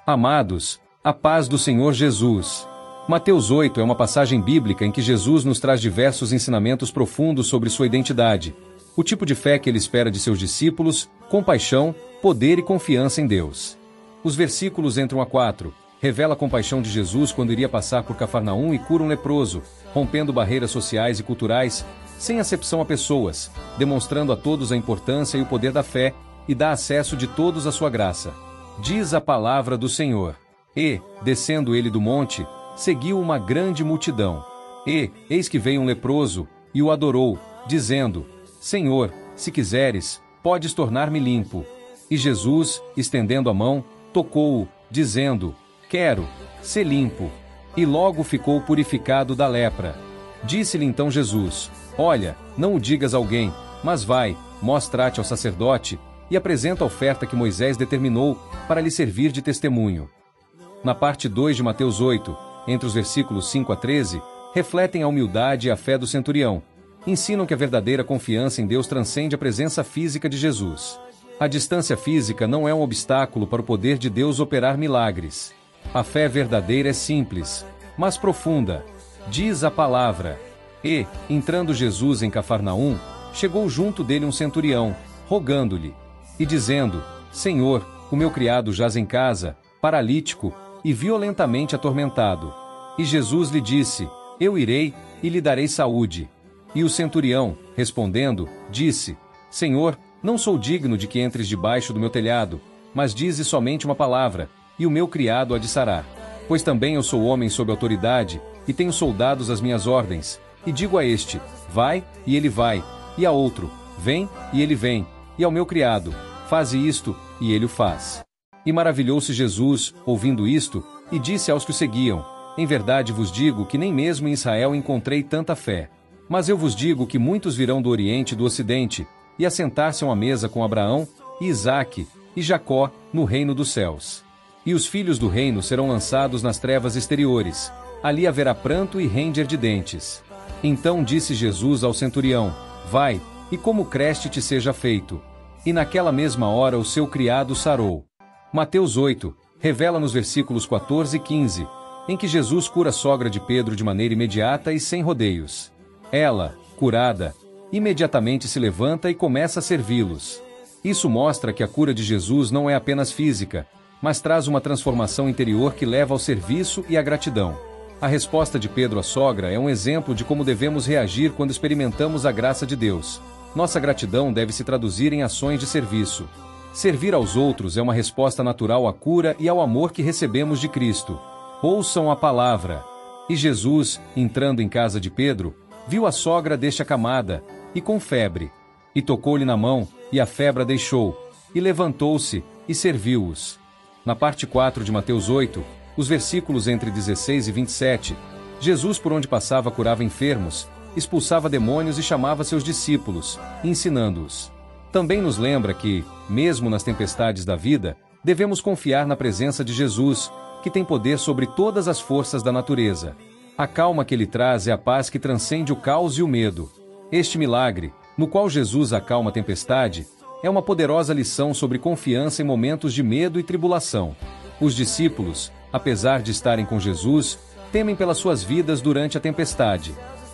Amados, a paz do Senhor Jesus. Mateus 8 é uma passagem bíblica em que Jesus nos traz diversos ensinamentos profundos sobre sua identidade, o tipo de fé que ele espera de seus discípulos, compaixão, poder e confiança em Deus. Os versículos entram a 4, revela a compaixão de Jesus quando iria passar por Cafarnaum e cura um leproso, rompendo barreiras sociais e culturais, sem acepção a pessoas, demonstrando a todos a importância e o poder da fé, e dá acesso de todos à sua graça. Diz a palavra do Senhor. E, descendo ele do monte, seguiu uma grande multidão. E, eis que veio um leproso, e o adorou, dizendo: Senhor, se quiseres, podes tornar-me limpo. E Jesus, estendendo a mão, tocou-o, dizendo: Quero, sê limpo. E logo ficou purificado da lepra. Disse-lhe então Jesus: Olha, não o digas a alguém, mas vai, mostra-te ao sacerdote, e apresenta a oferta que Moisés determinou, para lhe servir de testemunho. Na parte 2 de Mateus 8, entre os versículos 5 a 13, refletem a humildade e a fé do centurião. Ensinam que a verdadeira confiança em Deus transcende a presença física de Jesus. A distância física não é um obstáculo para o poder de Deus operar milagres. A fé verdadeira é simples, mas profunda. Diz a palavra. E, entrando Jesus em Cafarnaum, chegou junto dele um centurião, rogando-lhe, e dizendo: Senhor, o meu criado jaz em casa, paralítico, e violentamente atormentado. E Jesus lhe disse: Eu irei, e lhe darei saúde. E o centurião, respondendo, disse: Senhor, não sou digno de que entres debaixo do meu telhado, mas dize somente uma palavra, e o meu criado há de sarar. Pois também eu sou homem sob autoridade, e tenho soldados às minhas ordens. E digo a este: vai, e ele vai, e a outro: vem, e ele vem, e ao meu criado: faze isto, e ele o faz. E maravilhou-se Jesus, ouvindo isto, e disse aos que o seguiam: Em verdade vos digo que nem mesmo em Israel encontrei tanta fé. Mas eu vos digo que muitos virão do Oriente e do Ocidente, e assentar-se à mesa com Abraão, e Isaque, e Jacó, no reino dos céus. E os filhos do reino serão lançados nas trevas exteriores. Ali haverá pranto e ranger de dentes. Então disse Jesus ao centurião: Vai, e como creste te seja feito. E naquela mesma hora o seu criado sarou. Mateus 8 revela nos versículos 14 e 15, em que Jesus cura a sogra de Pedro de maneira imediata e sem rodeios. Ela, curada, imediatamente se levanta e começa a servi-los. Isso mostra que a cura de Jesus não é apenas física, mas traz uma transformação interior que leva ao serviço e à gratidão. A resposta de Pedro à sogra é um exemplo de como devemos reagir quando experimentamos a graça de Deus. Nossa gratidão deve se traduzir em ações de serviço. Servir aos outros é uma resposta natural à cura e ao amor que recebemos de Cristo. Ouçam a palavra. E Jesus, entrando em casa de Pedro, viu a sogra deste acamada, e com febre. E tocou-lhe na mão, e a febre a deixou, e levantou-se, e serviu-os. Na parte 4 de Mateus 8, os versículos entre 16 e 27, Jesus por onde passava curava enfermos, expulsava demônios e chamava seus discípulos, ensinando-os. Também nos lembra que, mesmo nas tempestades da vida, devemos confiar na presença de Jesus, que tem poder sobre todas as forças da natureza. A calma que ele traz é a paz que transcende o caos e o medo. Este milagre, no qual Jesus acalma a tempestade, é uma poderosa lição sobre confiança em momentos de medo e tribulação. Os discípulos, apesar de estarem com Jesus, temem pelas suas vidas durante a tempestade.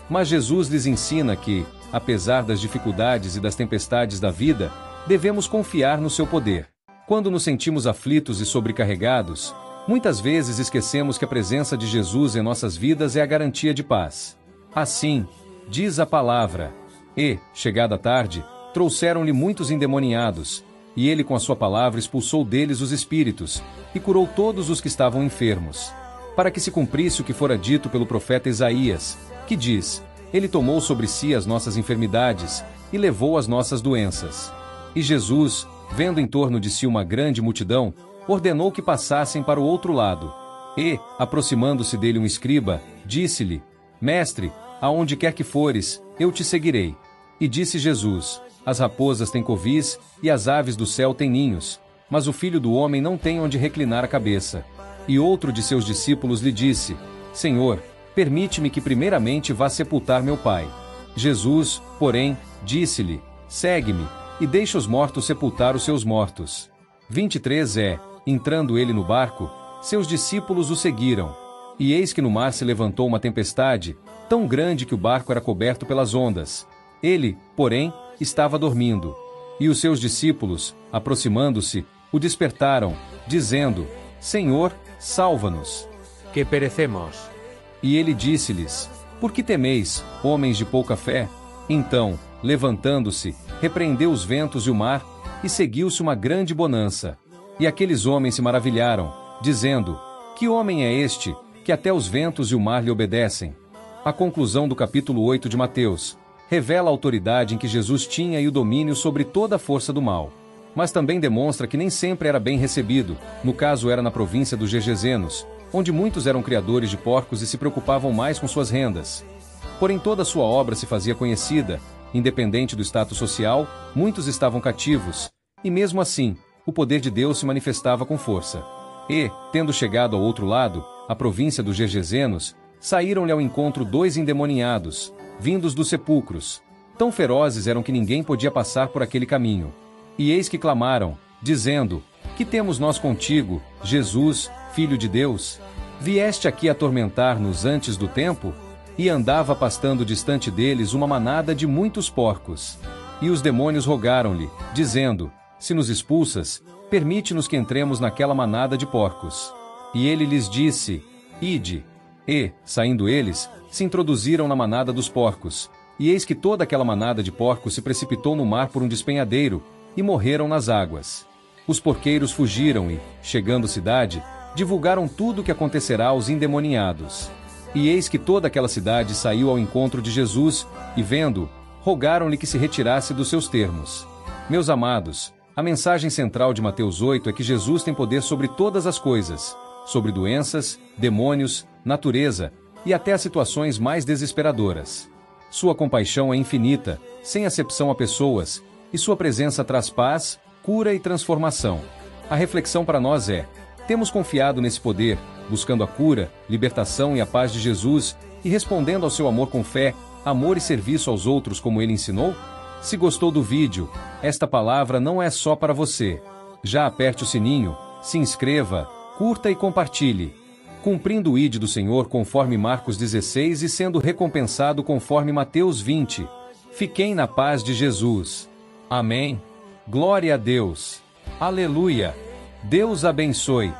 Mas Jesus lhes ensina que, apesar das dificuldades e das tempestades da vida, devemos confiar no seu poder. Quando nos sentimos aflitos e sobrecarregados, muitas vezes esquecemos que a presença de Jesus em nossas vidas é a garantia de paz. Assim, diz a palavra. E, chegada a tarde, trouxeram-lhe muitos endemoniados, e ele com a sua palavra expulsou deles os espíritos, e curou todos os que estavam enfermos. Para que se cumprisse o que fora dito pelo profeta Isaías, que diz: Ele tomou sobre si as nossas enfermidades, e levou as nossas doenças. E Jesus, vendo em torno de si uma grande multidão, ordenou que passassem para o outro lado. E, aproximando-se dele um escriba, disse-lhe: Mestre, aonde quer que fores, eu te seguirei. E disse Jesus: As raposas têm covis, e as aves do céu têm ninhos, mas o Filho do Homem não tem onde reclinar a cabeça. E outro de seus discípulos lhe disse: Senhor, permite-me que primeiramente vá sepultar meu pai. Jesus, porém, disse-lhe: Segue-me, e deixa os mortos sepultar os seus mortos. 23 Entrando ele no barco, seus discípulos o seguiram. E eis que no mar se levantou uma tempestade, tão grande que o barco era coberto pelas ondas. Ele, porém, estava dormindo. E os seus discípulos, aproximando-se, o despertaram, dizendo: Senhor, salva-nos. Que perecemos. E ele disse-lhes: Por que temeis, homens de pouca fé? Então, levantando-se, repreendeu os ventos e o mar, e seguiu-se uma grande bonança. E aqueles homens se maravilharam, dizendo: Que homem é este, que até os ventos e o mar lhe obedecem? A conclusão do capítulo 8 de Mateus revela a autoridade em que Jesus tinha e o domínio sobre toda a força do mal. Mas também demonstra que nem sempre era bem recebido, no caso era na província dos Gergesenos, onde muitos eram criadores de porcos e se preocupavam mais com suas rendas. Porém toda a sua obra se fazia conhecida, independente do status social, muitos estavam cativos, e mesmo assim, o poder de Deus se manifestava com força. E, tendo chegado ao outro lado, a província dos Gergesenos, saíram-lhe ao encontro 2 endemoniados, vindos dos sepulcros. Tão ferozes eram que ninguém podia passar por aquele caminho. E eis que clamaram, dizendo: Que temos nós contigo, Jesus, Filho de Deus? Vieste aqui atormentar-nos antes do tempo? E andava pastando distante deles uma manada de muitos porcos. E os demônios rogaram-lhe, dizendo: Se nos expulsas, permite-nos que entremos naquela manada de porcos. E ele lhes disse: Ide. E, saindo eles, se introduziram na manada dos porcos. E eis que toda aquela manada de porcos se precipitou no mar por um despenhadeiro, e morreram nas águas. Os porqueiros fugiram e, chegando à cidade, divulgaram tudo o que acontecerá aos endemoniados. E eis que toda aquela cidade saiu ao encontro de Jesus, e vendo, rogaram-lhe que se retirasse dos seus termos. Meus amados, a mensagem central de Mateus 8 é que Jesus tem poder sobre todas as coisas, sobre doenças, demônios, natureza, e até as situações mais desesperadoras. Sua compaixão é infinita, sem acepção a pessoas, e sua presença traz paz, cura e transformação. A reflexão para nós é: temos confiado nesse poder, buscando a cura, libertação e a paz de Jesus, e respondendo ao seu amor com fé, amor e serviço aos outros como ele ensinou? Se gostou do vídeo, esta palavra não é só para você. Já aperte o sininho, se inscreva, curta e compartilhe. Cumprindo o ID do Senhor conforme Marcos 16 e sendo recompensado conforme Mateus 20. Fiquem na paz de Jesus. Amém. Glória a Deus. Aleluia. Deus abençoe.